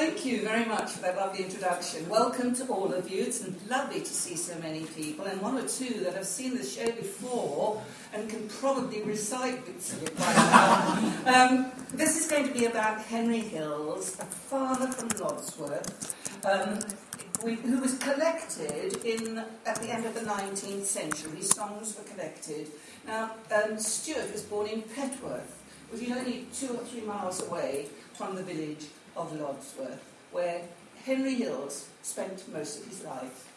thank you very much for that lovely introduction. Welcome to all of you. It's lovely to see so many people, and one or two that have seen the show before and can probably recite bits of it by now. This is going to be about Henry Hills, a farmer from Lodsworth, who was collected at the end of the 19th century. His songs were collected. Now, Stuart was born in Petworth, which is only 2 or 3 miles away from the village of Lodsworth, where Henry Hills spent most of his life.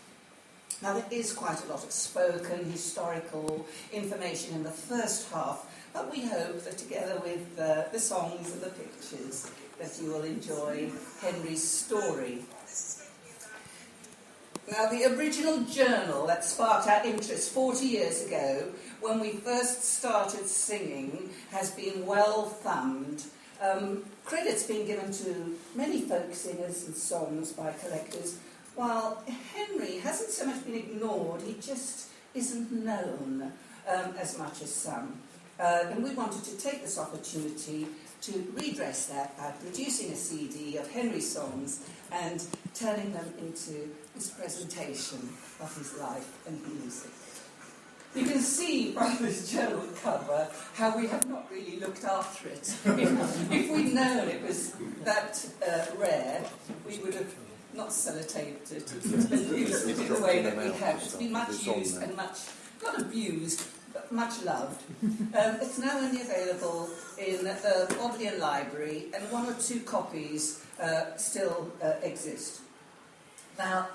Now, there is quite a lot of spoken historical information in the first half, but we hope that together with the songs and the pictures that you will enjoy Henry's story. Now, the original journal that sparked our interest 40 years ago, when we first started singing, has been well thumbed. Credit's been given to many folk singers and songs by collectors, while Henry hasn't so much been ignored, he just isn't known as much as some. And we wanted to take this opportunity to redress that by producing a CD of Henry's songs and turning them into this presentation of his life and music. You can see from this journal cover how we have not really looked after it. If we'd known it was that rare, we would have not sellotaped it and used it in the way that we have. It's been much used and much, not abused, but much loved. It's now only available in the Bodleian Library, and 1 or 2 copies still exist. Now,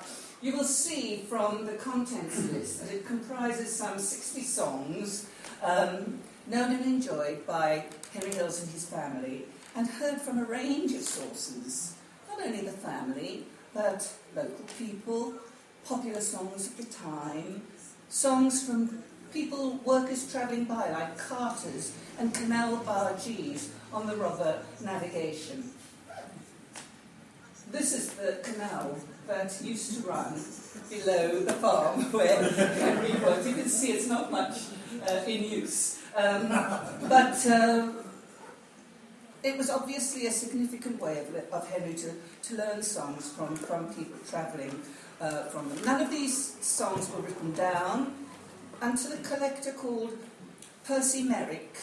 you will see from the contents list that it comprises some 60 songs known and enjoyed by Henry Hills and his family, and heard from a range of sources, not only the family, but local people, popular songs of the time, songs from people, workers travelling by, like carters and canal bargees on the Rother navigation. This is the canal that used to run below the farm where Henry worked. You can see it's not much in use. But it was obviously a significant way of Henry to learn songs from people travelling from them. None of these songs were written down until a collector called Percy Merrick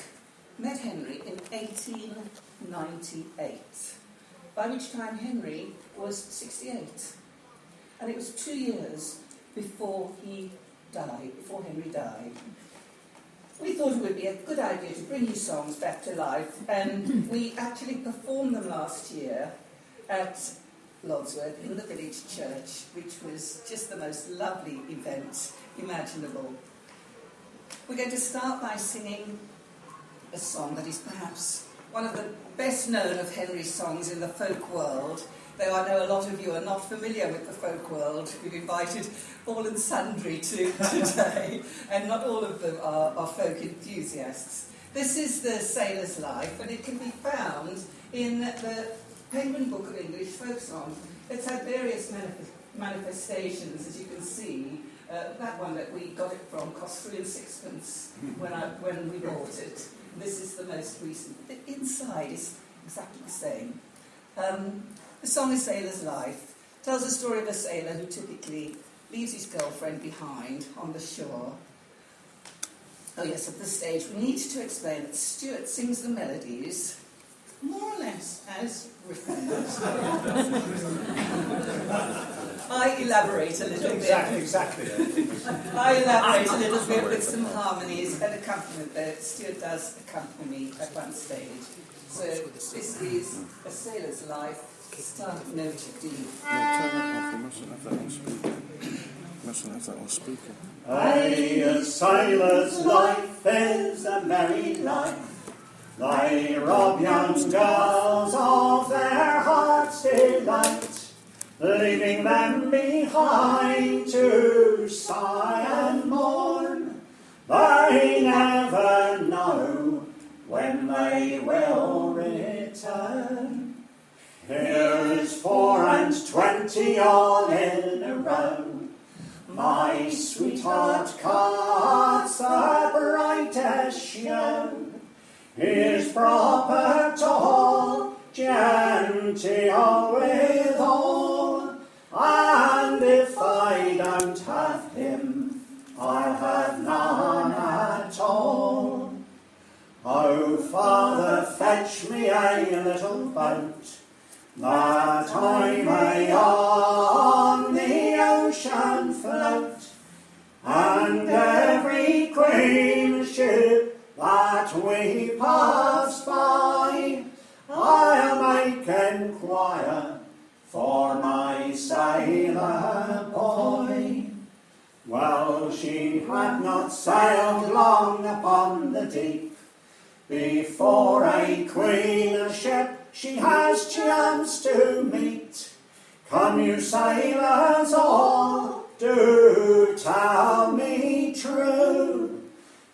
met Henry in 1898, by which time Henry was 68. And it was 2 years before Henry died. We thought it would be a good idea to bring his songs back to life, and we actually performed them last year at Lodsworth in the village church, which was just the most lovely event imaginable. We're going to start by singing a song that is perhaps one of the best known of Henry's songs in the folk world, though I know a lot of you are not familiar with the folk world. We've invited all and sundry today, and not all of them are folk enthusiasts. This is the Sailor's Life, and it can be found in the Penguin Book of English Folk Song. It's had various manifestations, as you can see. That one that we got it from cost 3 and 6pence when we bought it. This is the most recent. The inside is exactly the same. The song is Sailor's Life. It tells the story of a sailor who typically leaves his girlfriend behind on the shore. Oh yes, at this stage we need to explain that Stuart sings the melodies more or less as written. I elaborate a little bit. Exactly. I elaborate a little bit with some harmonies and accompaniment. Stuart does accompany me at one stage. So this is A Sailor's Life, start of note D. No, turn that off, you mustn't have that on speaker. You mustn't have that on speaker. Aye, a sailor's life is a merry life. They rob young girls of their heart's delight, leaving them behind to sigh and mourn. They never know when they will return. Here's 24 all in a row. My sweetheart cuts the brightest show. Here's proper tall, genteel with fetch me a little boat, that I may on the ocean float, and every queen ship that we pass by, I'll make enquire for my sailor boy. Well, she had not sailed long upon the deep, before a queen ship she has chanced to meet. Come you sailors all, do tell me true,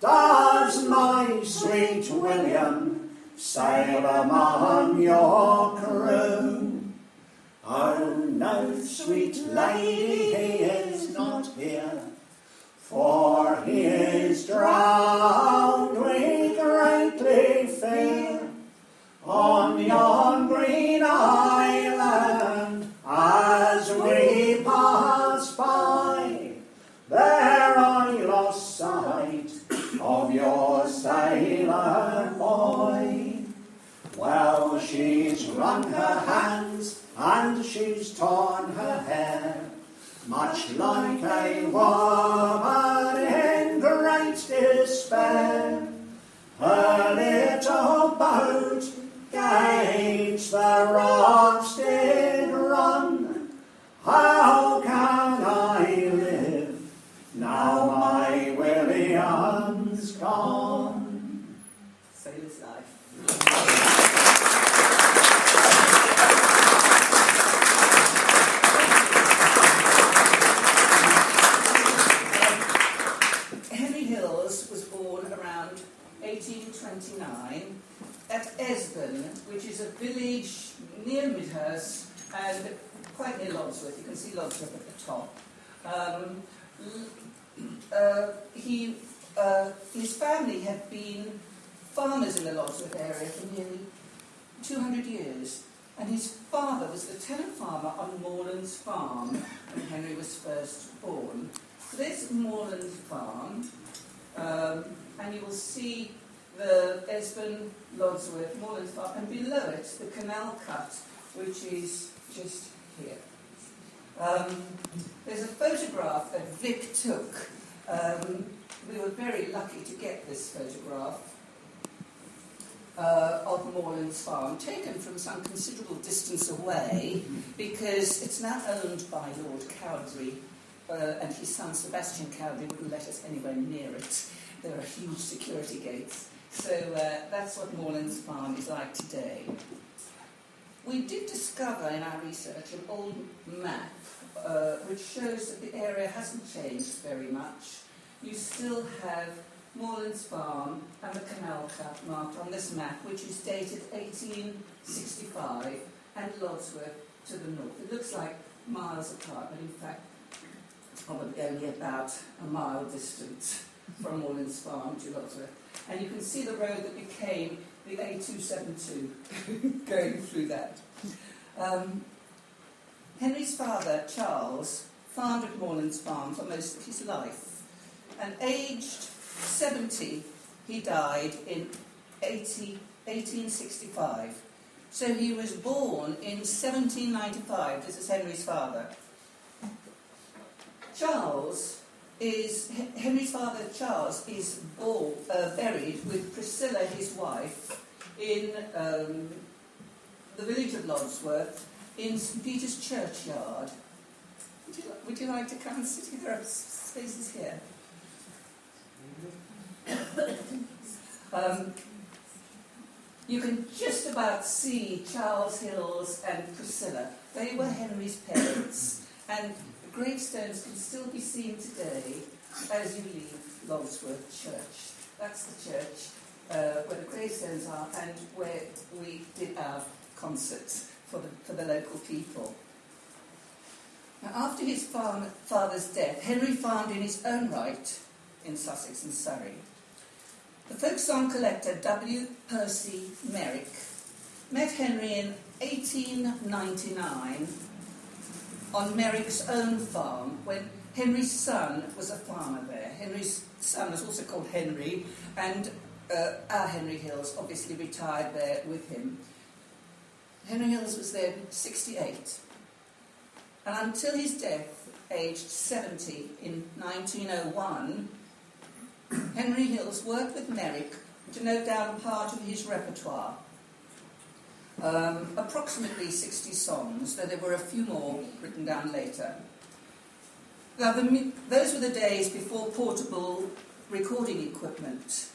does my sweet William sail among your crew? Oh no, sweet lady, he is not here, for he is drowned, we greatly fear, on yon green island as we pass by. There I lost sight of your sailor boy. Well, she's wrung her hands and she's torn her hair, much like a woman in great despair. Her little boat gainst the rocks did run. How can I live now my William's gone? Sailor's life. Henry Hills was born around 1829 at Esben, which is a village near Midhurst and quite near Lodsworth. You can see Lodsworth at the top. His family had been farmers in the Lodsworth area for nearly 200 years, and his father was the tenant farmer on Moreland's farm when Henry was first born. So there's Moreland's farm, and you will see the Esben, Lodsworth, Moreland's farm, and below it the canal cut, which is just here. There's a photograph that Vic took. We were very lucky to get this photograph of Moreland's farm, taken from some considerable distance away, because it's now owned by Lord Cowdray, and his son Sebastian Cowdray wouldn't let us anywhere near it. There are huge security gates. So that's what Moreland's farm is like today. We did discover in our research an old map which shows that the area hasn't changed very much. You still have Moreland's farm and the canal cut marked on this map, which is dated 1865, and Lodsworth to the north. It looks like miles apart, but in fact it's probably only about a mile distance from Moreland's farm to Lodsworth. And you can see the road that became the A272 going through that. Henry's father, Charles, farmed at Moreland's farm for most of his life, and aged 70, he died in 1865. So he was born in 1795. This is Henry's father. Henry's father, Charles, is buried with Priscilla, his wife, in the village of Lodsworth, in St. Peter's churchyard. Would you like to come and sit here? There are spaces here. You can just about see Charles Hills and Priscilla. They were Henry's parents, and the gravestones can still be seen today as you leave Lodsworth Church. That's the church where the gravestones are and where we did our concerts for the local people. Now, after his father's death, Henry farmed in his own right in Sussex and Surrey. The folk song collector W. Percy Merrick met Henry in 1899 on Merrick's own farm when Henry's son was a farmer there. Henry's son was also called Henry, and our Henry Hills obviously retired there with him. Henry Hills was then 68. And until his death, aged 70 in 1901, Henry Hills worked with Merrick to note down part of his repertoire. Approximately 60 songs, though there were a few more written down later. Now, those were the days before portable recording equipment,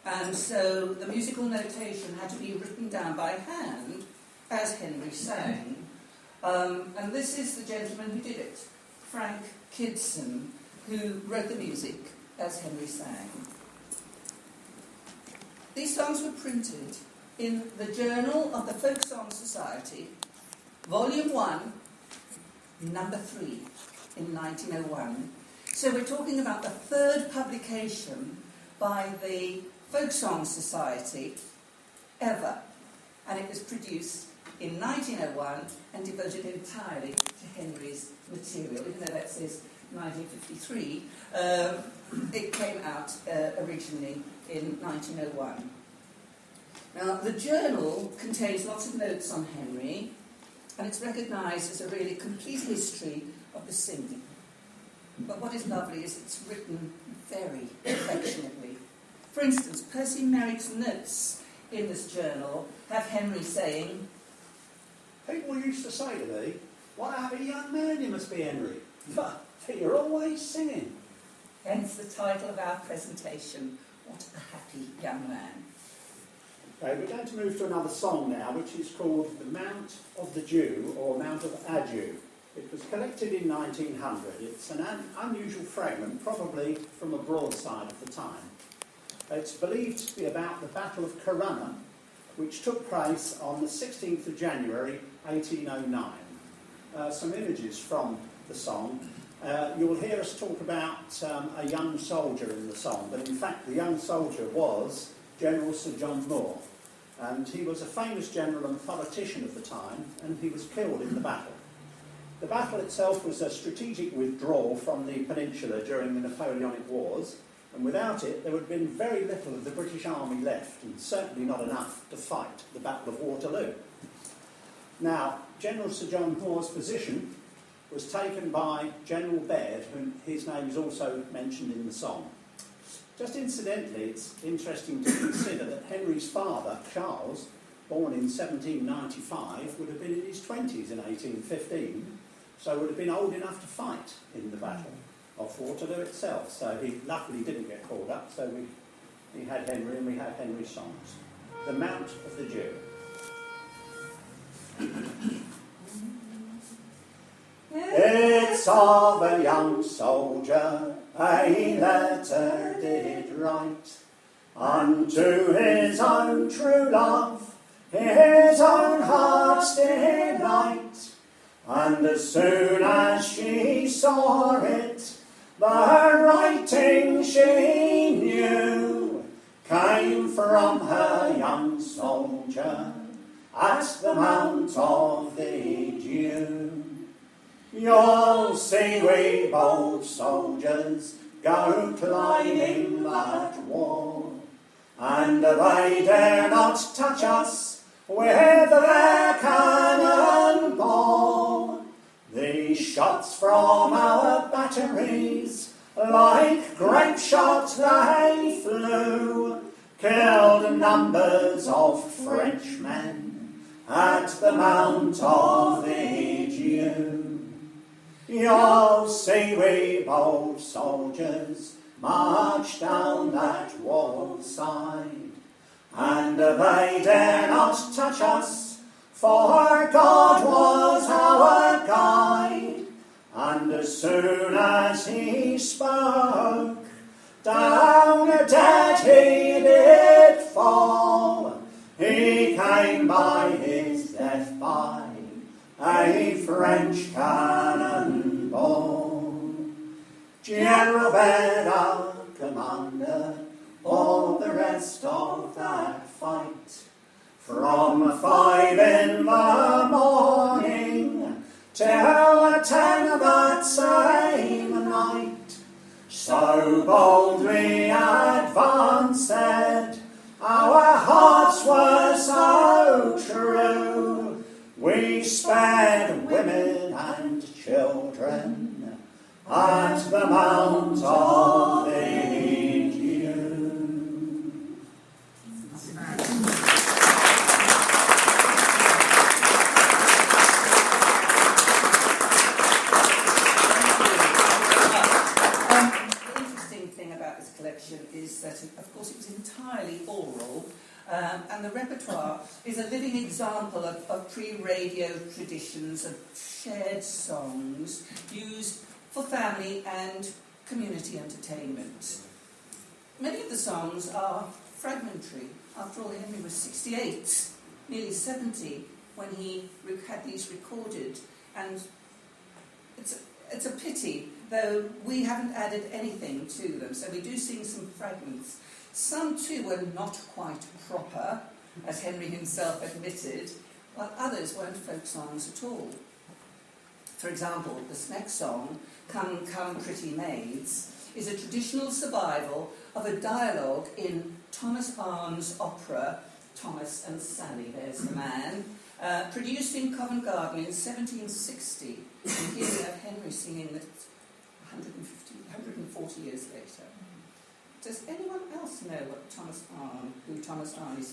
and so the musical notation had to be written down by hand as Henry sang. And this is the gentleman who did it, Frank Kidson, who wrote the music as Henry sang. These songs were printed in the Journal of the Folk Song Society, Volume 1, Number 3, in 1901. So we're talking about the third publication by the Folk Song Society ever. And it was produced in 1901 and devoted entirely to Henry's material, even though that says 1953. It came out originally in 1901. Now, the journal contains lots of notes on Henry, and it's recognised as a really complete history of the singing. But what is lovely is it's written very affectionately. For instance, Percy Merrick's notes in this journal have Henry saying, "People used to say to me, what a happy young man you must be, Henry. But you're always singing." Hence the title of our presentation, What a Happy Young Man. Okay, we're going to move to another song now, which is called The Mount of the Jew, or Mount of a Jew. It was collected in 1900. It's an unusual fragment, probably from a broadside of the time. It's believed to be about the Battle of Corunna, which took place on the 16th of January 1809. Some images from the song. You'll hear us talk about a young soldier in the song, but in fact the young soldier was General Sir John Moore, and he was a famous general and politician of the time, and he was killed in the battle. The battle itself was a strategic withdrawal from the peninsula during the Napoleonic Wars, and without it there would have been very little of the British Army left, and certainly not enough to fight the Battle of Waterloo. Now, General Sir John Moore's position was taken by General Baird, whom his name is also mentioned in the song. Just incidentally, it's interesting to consider that Henry's father, Charles, born in 1795, would have been in his 20s in 1815, so would have been old enough to fight in the Battle of Waterloo itself. So he luckily didn't get called up, so we had Henry and we had Henry's songs. The Mount of the Jew. It's of a young soldier, a letter did write, unto his own true love, his own heart's delight. And as soon as she saw it, the writing she knew came from her young soldier at the Mount of the Jew. You'll see we bold soldiers go climbing that wall, and they dare not touch us with their cannonball. The shots from our batteries, like grape shot they flew, killed numbers of Frenchmen at the Mount of the Jew. You'll see we bold soldiers march down that wall side, and they dare not touch us, for God was our guide. And as soon as he spoke, down dead he did fall. He came by his death by a French cannonball. General Baird, our commander, all the rest of that fight, from 5 in the morning till 10 of that same night, so boldly advanced vows were so true. We spared women and children at the Mount of the Dew. The interesting thing about this collection is that, of course, it was entirely oral. And the repertoire is a living example of pre-radio traditions of shared songs used for family and community entertainment. Many of the songs are fragmentary. After all, Henry was 68, nearly 70, when he had these recorded. And it's a pity, though we haven't added anything to them. So we do sing some fragments. Some, too, were not quite proper, as Henry himself admitted, while others weren't folk songs at all. For example, this next song, Come, Come, Pretty Maids, is a traditional survival of a dialogue in Thomas Arne's opera, Thomas and Sally, there's the man, produced in Covent Garden in 1760. And here we have Henry singing it 140 years later. Does anyone else know who Thomas Arne is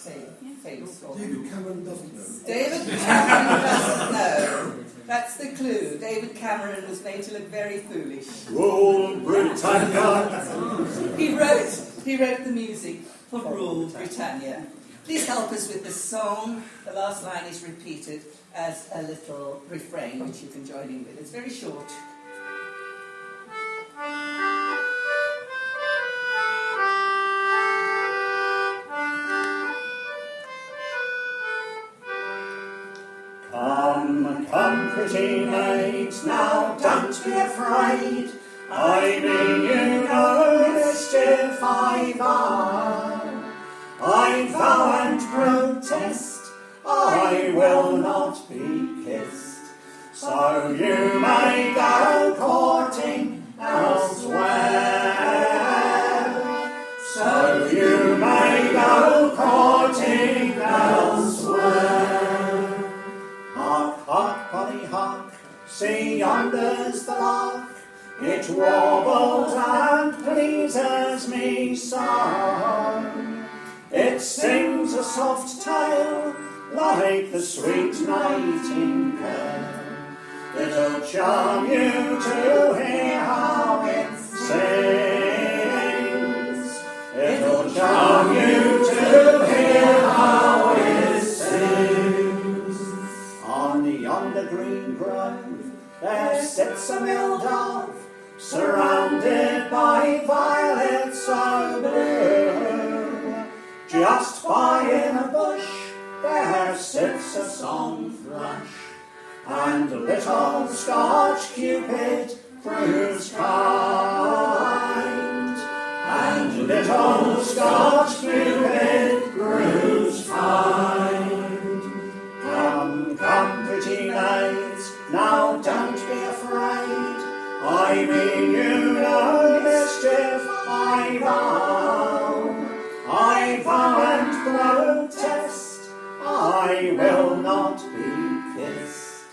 famous for? David Cameron doesn't know. David Cameron doesn't know. That's the clue. David Cameron was made to look very foolish. Rule Britannia. He wrote the music for Rule Britannia. Please help us with the song. The last line is repeated as a little refrain, which you can join in with. It's very short. Come, come, pretty maids, now don't be afraid. I mean you no mischief, I vow and protest, I will not be kissed. So you may go courting elsewhere. So you may go courting elsewhere. Hark, hark, Polly, hark, see yonder's the lark. It warbles and pleases me so. It sings a soft tale like the sweet nightingale. It'll charm you to hear how it sings. It'll charm you to hear how it sings. On yonder green grove there sits a mill dove, surrounded by violets so blue. Just by in a bush there sits a song thrush, and little Scotch Cupid proves kind. And little Scotch Cupid proves kind. Come, come, pretty maids, now don't be afraid. I mean you no mischief, I vow and protest, I will not be kissed.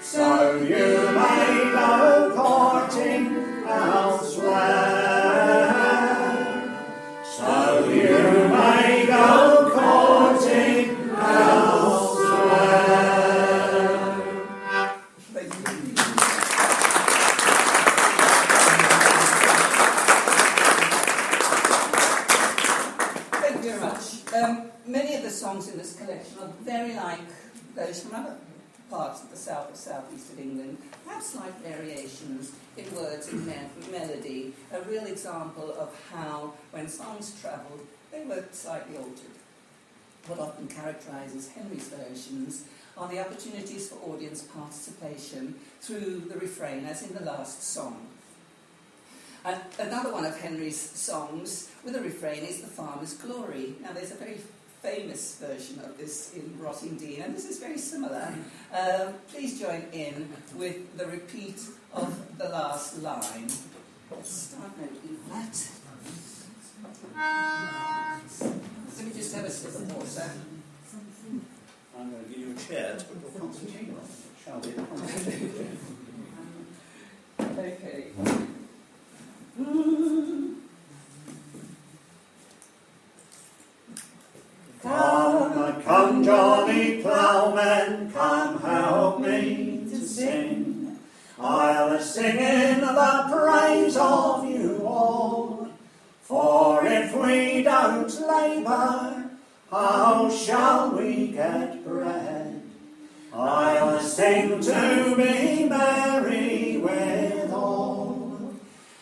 So you may go courting elsewhere. So you may go courting elsewhere. Thank you very much. Many of the songs in this collection are very like those from other parts of the southeast of England, have slight variations in words and melody, a real example of how, when songs travelled, they were slightly altered. What often characterises Henry's versions are the opportunities for audience participation through the refrain, as in the last song. Another one of Henry's songs with a refrain is The Farmer's Glory. Now, there's a very famous version of this in Rottingdean, and this is very similar. Please join in with the repeat of the last line. Start note E flat. Let me just have a sip of water. I'm going to give you a chair to put your concertina on. It shall be a concertina. Okay. Come, Johnny Plowman, come help me to sing. I'll sing in the praise of you all. For if we don't labour, how shall we get bread? I'll sing to be merry withal.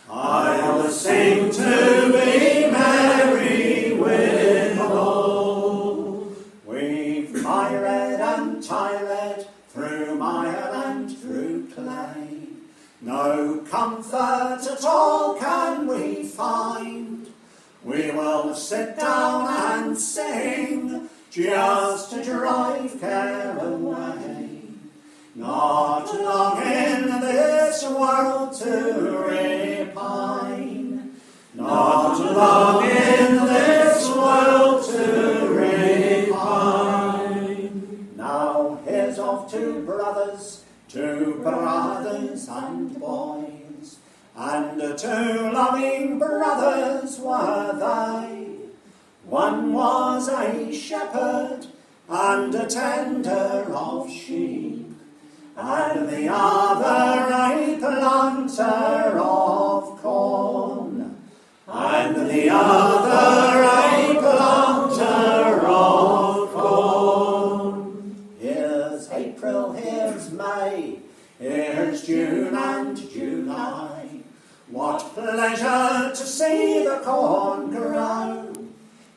I'll sing to be merry withal. We've mired and tired through mire and through clay. No comfort at all can we find. We will sit down and sing just to drive care away. Not long in this world to repine. Not long in this world to repine. Now here's of two brothers and boys, and two loving brothers were they. One was a shepherd and a tender of sheep, and the other a planter of corn, and the other a planter of corn. Here's April, here's May, here's June and July. What pleasure to see the corn grow.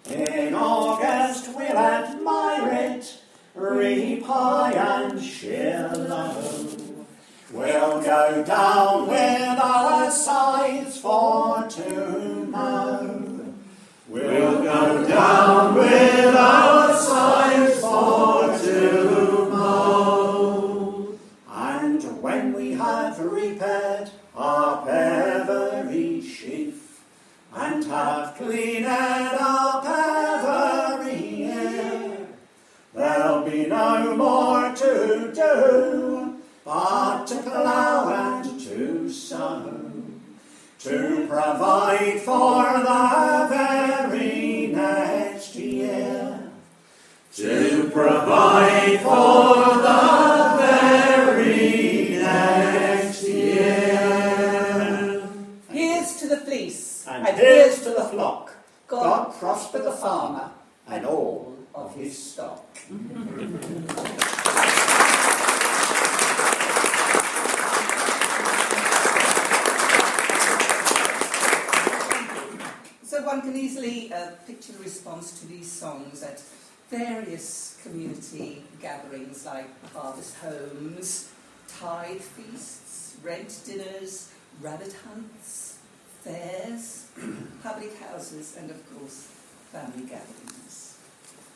In August we'll admire it, reap high and shear low. We'll go down with our scythes for to mow. We'll go down with our scythes for to mow. And when we have repaired our every sheaf, and have cleaned up every year, there'll be no more to do but to plough and to sow, to provide for the very next year, to provide for the very next year. Here's to the fleece, and here's to the flock. God prosper the farmer and all of his stock. So one can easily picture the response to these songs at various community gatherings like harvest homes, tithe feasts, rent dinners, rabbit hunts, fairs, public houses, and of course family gatherings.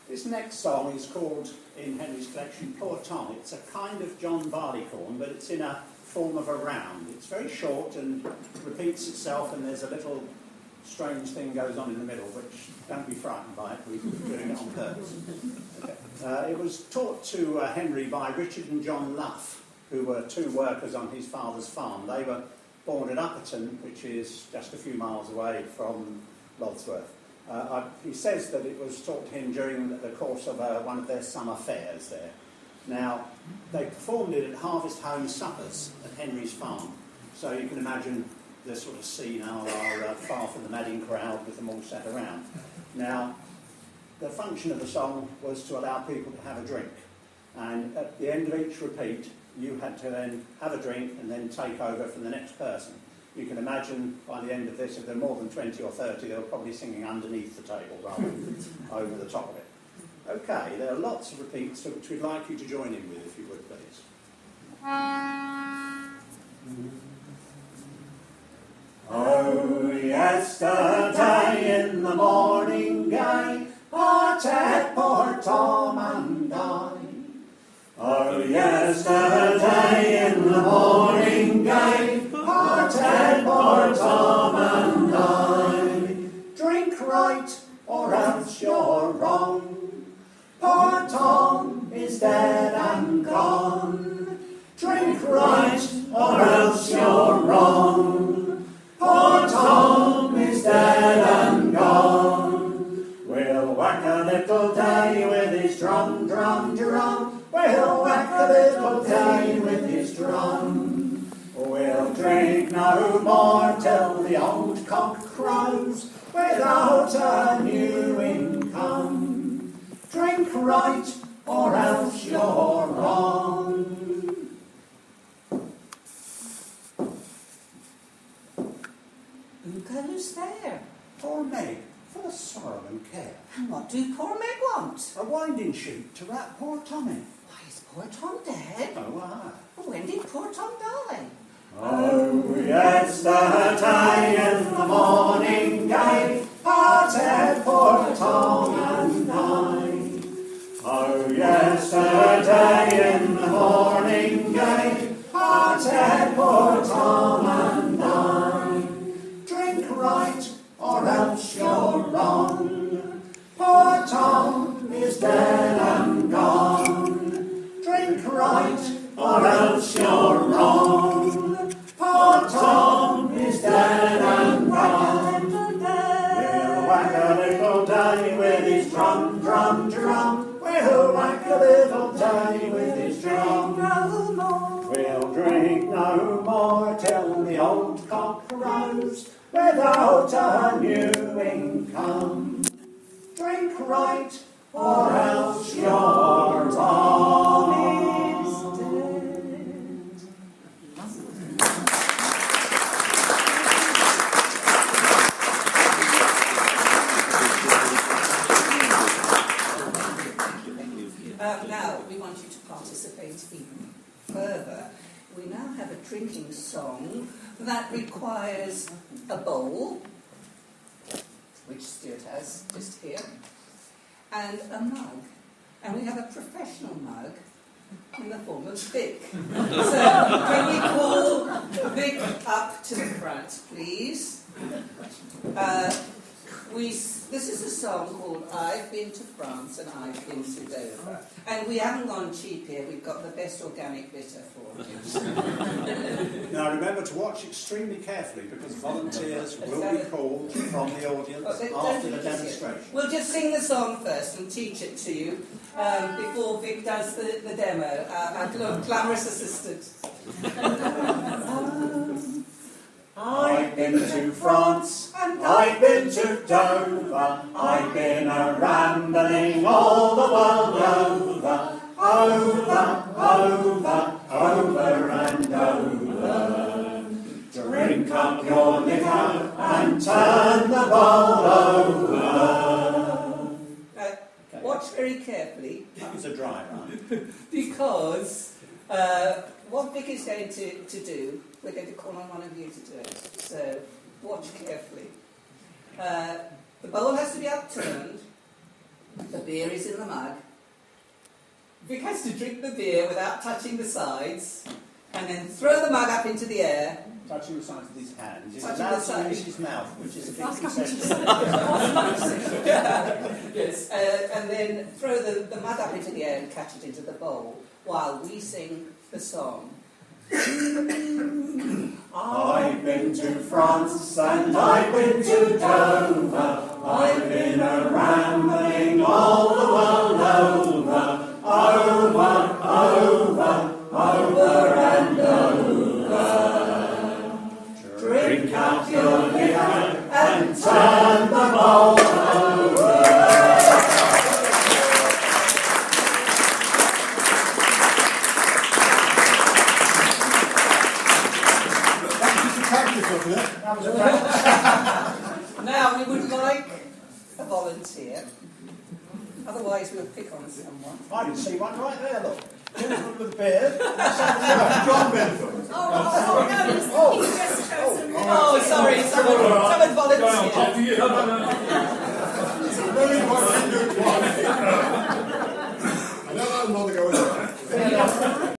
This next song is called, in Henry's collection, Poor Tom. It's a kind of John Barleycorn, but it's in a form of a round. It's very short and repeats itself, and there's a little strange thing goes on in the middle, which don't be frightened by it, we're doing it on purpose. Okay. It was taught to Henry by Richard and John Luff, who were two workers on his father's farm. They were born at Upperton, which is just a few miles away from Lodsworth. He says that it was taught to him during the course of one of their summer fairs there. Now, they performed it at harvest home suppers at Henry's farm, so you can imagine the sort of scene our Far From the Madding crowd with them all sat around. Now, the function of the song was to allow people to have a drink, and at the end of each repeat you had to then have a drink and then take over from the next person. You can imagine by the end of this, if there are more than 20 or 30, they were probably singing underneath the table rather than over the top of it. Okay, there are lots of repeats which we'd like you to join in with, if you would, please. Oh, yesterday in the morning gay, parted poor Tom and I. Oh, yesterday in the morning gay, parted poor Tom and I. Drink right, or else you're wrong. Poor Tom is and gone. Drink right, or else you're wrong. Poor Tom is dead and gone. We'll whack a little day with his drum, drum, drum. We'll whack a little day with his drum. We'll drink no more till the old cock crows without a new income. Drink right, or else you're wrong. Who goes there? Poor Meg, full of sorrow and care. And what do poor Meg want? A winding sheet to wrap poor Tom in. Why, is poor Tom dead? Oh, aye. When did poor Tom die? Oh, yesterday in the morning gay parted poor Tom and I. Oh, yesterday in the morning gay parted poor Tom and I. Drink right, or else you're wrong. Poor Tom is dead and gone. Drink right, or else you're wrong. Poor Tom is dead and gone. We'll whack a little day with his drum, drum, drum. We'll whack a little day with his drum. We'll drink no more till the old cock crows without a new income. Drink right, or else you're wrong. Now, we want you to participate even further. We now have a drinking song that requires a bowl, which Stuart has just here, and a mug. And we have a professional mug in the form of Vic. So, can we call Vic up to the front, please? This is a song called I've Been to France and I've Been to Dover. And we haven't gone cheap here, we've got the best organic bitter for you. Now remember to watch extremely carefully because volunteers will be called from the audience after the demonstration. We'll just sing the song first and teach it to you before Vic does the demo, our glamorous assistant. I've been to France, and I've been to Dover, I've been a-rambling all the world over, over and over. Drink up your liquor and turn the bowl over. Watch very carefully. That was a dry run. Because what Vic is going to do, we're going to call on one of you to do it. So, watch carefully. The bowl has to be upturned. The beer is in the mug. Vic has to drink the beer without touching the sides, and then throw the mug up into the air. Touching the sides with his hands. He's Touching allowed the sides. to use his mouth, which is a big concession. Yes, and then throw the mug up into the air and catch it into the bowl while we sing the song. I've been to France and I've been to Dover, I've been a-rambling all the world over and over. Drink up your liquor and turn the bowl over. That was a practice. Now, we would like a volunteer. Otherwise, we'll pick on someone. I can see one right there, look. Gentleman with a beard. John Benford. Oh, sorry. Someone volunteered.